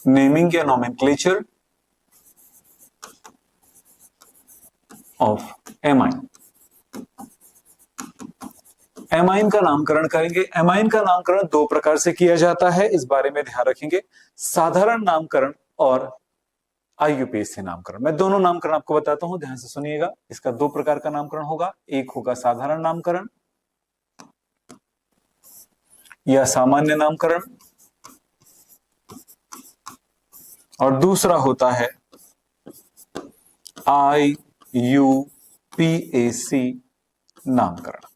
Naming या nomenclature of amine. Amine का नामकरण करेंगे। एमाइन का नामकरण दो प्रकार से किया जाता है, इस बारे में ध्यान रखेंगे, साधारण नामकरण और आईयूपीएसी नामकरण। मैं दोनों नामकरण आपको बताता हूं, ध्यान से सुनिएगा। इसका दो प्रकार का नामकरण होगा, एक होगा साधारण नामकरण या सामान्य नामकरण, और दूसरा होता है आईयूपीएसी नामकरण।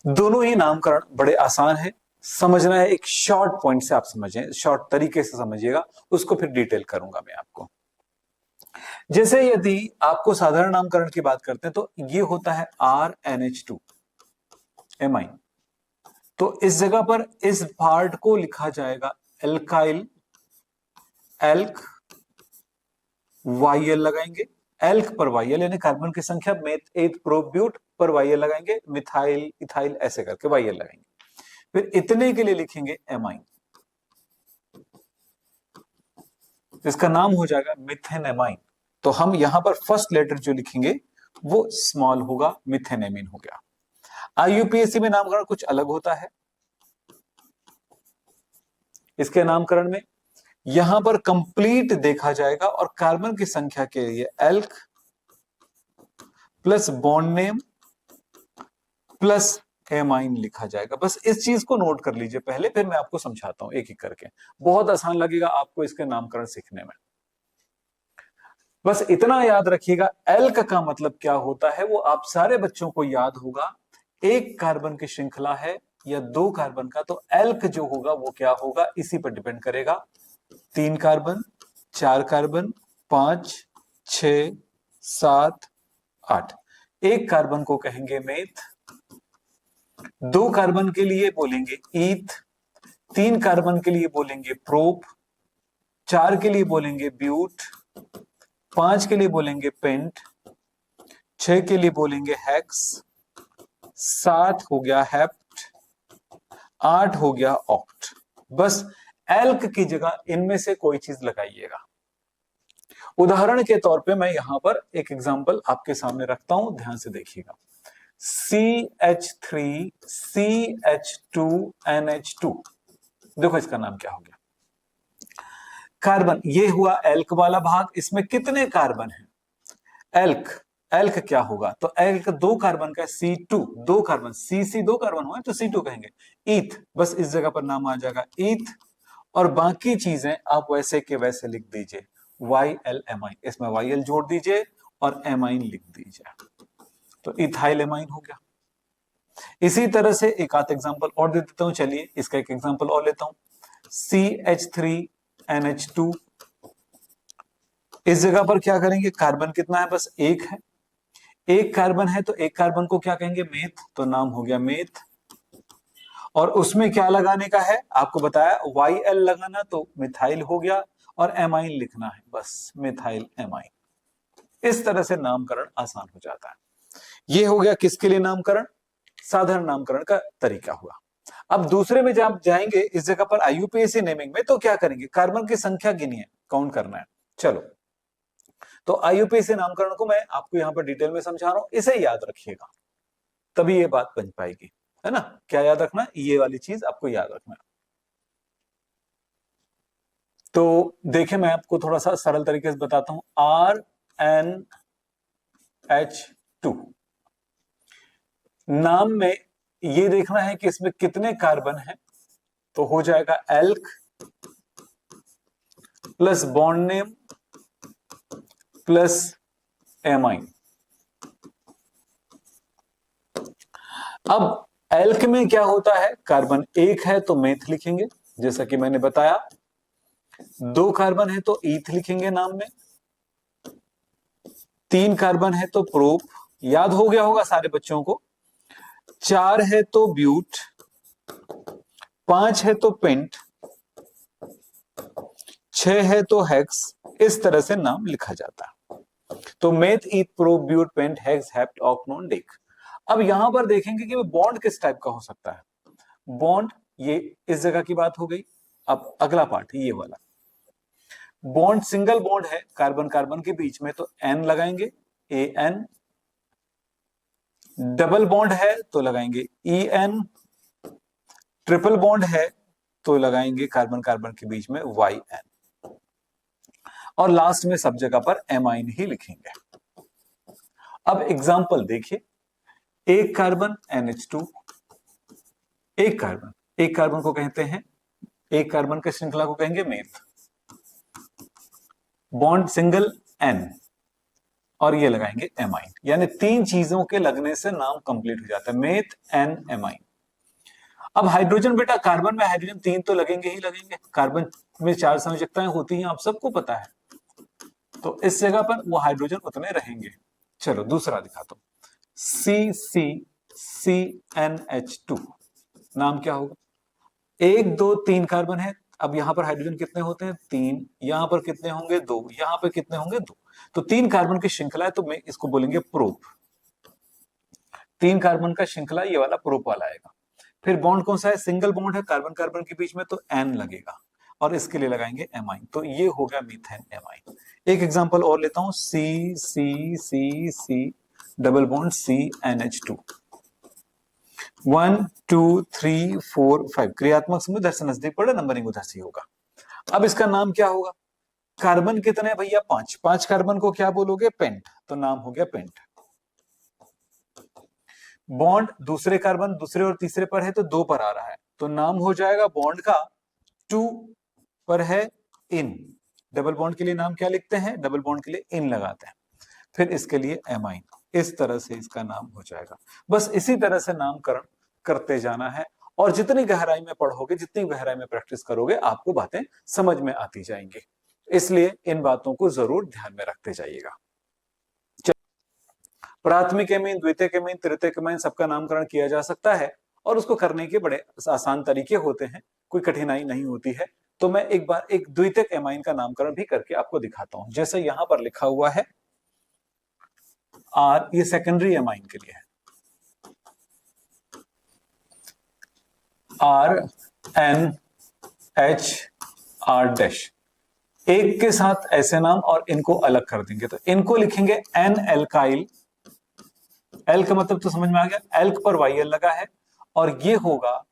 दोनों ही नामकरण बड़े आसान है, समझना है एक शॉर्ट पॉइंट से आप समझें, शॉर्ट तरीके से समझिएगा, उसको फिर डिटेल करूंगा मैं आपको। जैसे यदि आपको साधारण नामकरण की बात करते हैं तो ये होता है RNH2 एमाइन। तो इस जगह पर इस पार्ट को लिखा जाएगा एल्काइल, एल्क YL लगाएंगे, एल्क पर YL यानी कार्बन की संख्या, मेथ एथ प्रोब्यूट पर YL लगाएंगे, मिथाइल इथाइल ऐसे करके YL लगाएंगे। फिर इतने के लिए लिखेंगे एमाइन, इसका नाम हो जाएगा मिथेनेमाइन। तो हम यहां पर फर्स्ट लेटर जो लिखेंगे वो स्मॉल होगा, मिथेनेमिन हो गया। आईयूपीएसी में नामकरण कुछ अलग होता है। इसके नामकरण में यहां पर कंप्लीट देखा जाएगा और कार्बन की संख्या के लिए elk plus bond name plus amine लिखा जाएगा। बस इस चीज को नोट कर लीजिए पहले, फिर मैं आपको समझाता हूं एक एक करके। बहुत आसान लगेगा आपको इसके नामकरण सीखने में। बस इतना याद रखिएगा, एल्क का मतलब क्या होता है वो आप सारे बच्चों को याद होगा। एक कार्बन की श्रृंखला है या दो कार्बन का, तो एल्क जो होगा वो क्या होगा, इसी पर डिपेंड करेगा। 3 कार्बन, 4 कार्बन, 5, 6, 7, 8। एक कार्बन को कहेंगे मेथ, 2 कार्बन के लिए बोलेंगे ईथ, 3 कार्बन के लिए बोलेंगे प्रोप, 4 के लिए बोलेंगे ब्यूट, 5 के लिए बोलेंगे पेंट, 6 के लिए बोलेंगे हेक्स, 7 हो गया हेप्ट, 8 हो गया ऑक्ट। बस एल्क की जगह इनमें से कोई चीज लगाइएगा। उदाहरण के तौर पे मैं यहां पर एक एग्जांपल आपके सामने रखता हूं, ध्यान से देखिएगा। CH3CH2NH2, देखो इसका नाम क्या हो गया, कार्बन। ये हुआ एल्क वाला भाग, इसमें कितने कार्बन हैं, एल्क, एल्क क्या होगा, तो एल्क 2 कार्बन का C2, 2 कार्बन, CC 2 कार्बन हुआ तो C2 कहेंगे। ईथ, बस इस जगह पर नाम आ जाएगा ईथ, और बाकी चीजें आप वैसे के वैसे लिख दीजिए, YL एमाइन, इसमें YL जोड़ दीजिए और एमाइन लिख दीजिए, तो इथाइल एमाइन हो गया। इसी तरह से एक आध एग्जांपल और दे देता हूं, चलिए इसका एक एग्जांपल और लेता हूं। CH3NH2, इस जगह पर क्या करेंगे, कार्बन कितना है, बस एक है, एक कार्बन है तो एक कार्बन को क्या कहेंगे, मेथ, तो नाम हो गया मेथ। और उसमें क्या लगाने का है आपको बताया, YL लगाना, तो मिथाइल हो गया, और एमाइन लिखना है, बस मिथाइल एमाइन। इस तरह से नामकरण आसान हो जाता है। यह हो गया किसके लिए नामकरण, साधारण नामकरण का तरीका हुआ। अब दूसरे में जब जाएंगे इस जगह पर आईयूपीएसी नेमिंग में, तो क्या करेंगे, कार्बन की संख्या गिनिए, काउंट करना है। चलो, तो आईयूपीएसी नामकरण को मैं आपको यहां पर डिटेल में समझा रहा हूं, इसे याद रखिएगा, तभी ये बात बन पाएगी, है ना। क्या याद रखना, ये वाली चीज आपको याद रखना। तो देखिए मैं आपको थोड़ा सा सरल तरीके से बताता हूं। RNH2 नाम में ये देखना है कि इसमें कितने कार्बन हैं, तो हो जाएगा elk plus bond name plus amine. अब एल्क में क्या होता है, कार्बन एक है तो मेथ लिखेंगे, जैसा कि मैंने बताया। 2 कार्बन है तो ईथ लिखेंगे नाम में, 3 कार्बन है तो प्रोप, याद हो गया होगा सारे बच्चों को, 4 है तो ब्यूट, 5 है तो पेंट, 6 है तो हेक्स। इस तरह से नाम लिखा जाता है। तो meth, eth, prop, but, pent, hex, hept, oct non, dec. अब यहां पर देखेंगे कि बॉन्ड किस टाइप का हो सकता है। बॉन्ड, ये इस जगह की बात हो गई, अब अगला पार्ट ये वाला, बॉन्ड सिंगल बॉन्ड है कार्बन कार्बन के बीच में तो एन लगाएंगे, AN। डबल बॉन्ड है तो लगाएंगे EN। ट्रिपल बॉन्ड है तो लगाएंगे कार्बन कार्बन के बीच में YN। और लास्ट में सब जगह पर एमाइन ही लिखेंगे। अब एग्जांपल देखिए, एक कार्बन NH2, एक कार्बन को कहते हैं, एक कार्बन के श्रृंखला को कहेंगे मेथ। बॉन्ड सिंगल N और ये लगाएंगे एमाइन, यानी 3 चीजों के लगने से नाम कंप्लीट हो जाता है, मेथ, एन, एमाइन। अब हाइड्रोजन बेटा, कार्बन में हाइड्रोजन 3 तो लगेंगे ही लगेंगे, कार्बन में 4 संयोजकताएं होती हैं, आप सबको पता है, तो इस जगह पर वो हाइड्रोजन उतने रहेंगे। चलो दूसरा दिखाता हूं, CCCNH2, नाम क्या होगा? 1 2 3 कार्बन है, अब यहां पर हाइड्रोजन कितने होते हैं? 3, यहां पर कितने होंगे? 2, यहां पर कितने होंगे? 2, तो 3 कार्बन की श्रृंखला है, तो मैं इसको बोलेंगे प्रोप। 3 कार्बन का श्रृंखला ये वाला प्रोप वाला आएगा। फिर बॉन्ड कौन सा है? सिंगल बॉन्ड है कार्बन कार्बन के बीच में, तो एन लगेगा और इसके लिए लगाएंगे एमाइन, तो ये हो गया मीथेन एमाइन। एक एग्जांपल और लेता हूं, CCCC डबल बॉन्ड CnH2, 1 2 3 4 5, क्रियात्मक समूह इधर से नजदीक पड़े, नंबरिंग उधर से होगा। अब इसका नाम क्या होगा? कार्बन कितने भैया? 5, 5 कार्बन को क्या बोलोगे? पेंट, तो नाम हो गया पेंट। बॉन्ड दूसरे कार्बन दूसरे और तीसरे पर है तो 2 पर आ रहा है, तो नाम हो जाएगा बॉन्ड का 2 पर है इन। डबल बॉन्ड के लिए नाम क्या लिखते हैं? डबल बॉन्ड के लिए इन लगाते हैं, फिर इसके लिए एमाइन। इस तरह से इसका नाम हो जाएगा। बस इसी तरह से नामकरण करते जाना है, और जितनी गहराई में पढ़ोगे, जितनी गहराई में प्रैक्टिस करोगे, आपको बातें समझ में आती जाएंगी। इसलिए इन बातों को जरूर ध्यान में रखते जाइएगा। प्राथमिक एमीन, द्वितीयक एमीन, तृतीयक एमीन, सबका नामकरण किया जा सकता है, और उसको करने के बड़े आसान तरीके होते हैं, कोई कठिनाई नहीं होती है। तो मैं एक बार एक द्वितीयक एमाइन का नामकरण भी करके आपको दिखाता हूं। जैसे यहां पर लिखा हुआ है R, ये सेकेंडरी एमाइन के लिए है, RNH R'। एक के साथ ऐसे नाम और इनको अलग कर देंगे, तो इनको लिखेंगे N एल्काइल। एल्क का मतलब तो समझ में आ गया, एल्क पर YL लगा है, और ये होगा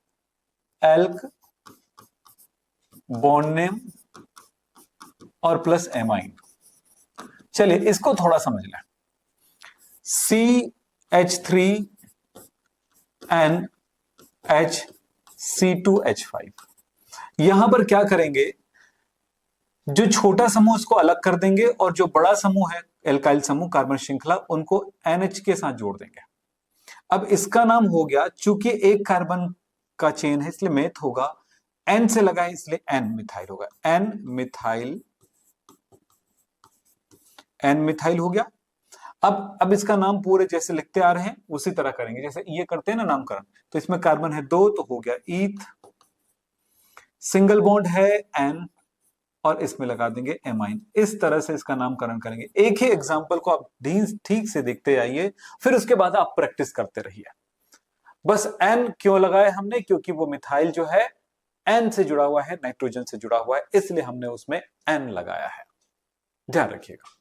एल्क बॉन्ड नेम और प्लस एमाइन। चलिए इसको थोड़ा समझ लें, CH3NHC2H5, यहां पर क्या करेंगे? जो छोटा समूह उसको अलग कर देंगे, और जो बड़ा समूह है एल्काइल समूह कार्बन श्रृंखला, उनको NH के साथ जोड़ देंगे। अब इसका नाम हो गया, चूंकि एक कार्बन का चेन है इसलिए मेथ होगा, N से लगा है इसलिए N मिथाइल होगा, N मिथाइल हो गया। अब इसका नाम पूरे जैसे लिखते आ रहे हैं उसी तरह करेंगे, जैसे ये करते हैं ना नामकरण, तो इसमें कार्बन है 2 तो हो गया ईथ। सिंगल बॉन्ड है N और इसमें लगा देंगे एमाइन। इस तरह से इसका नामकरण करेंगे। एक ही एग्जांपल को आप ठीक से देखते आइए, फिर उसके बाद आप प्रैक्टिस करते रहिए। बस N क्यों लगाया हमने? क्योंकि वो मिथाइल जो है N से जुड़ा हुआ है, नाइट्रोजन से जुड़ा हुआ है, इसलिए हमने उसमें N लगाया है। ध्यान रखिएगा।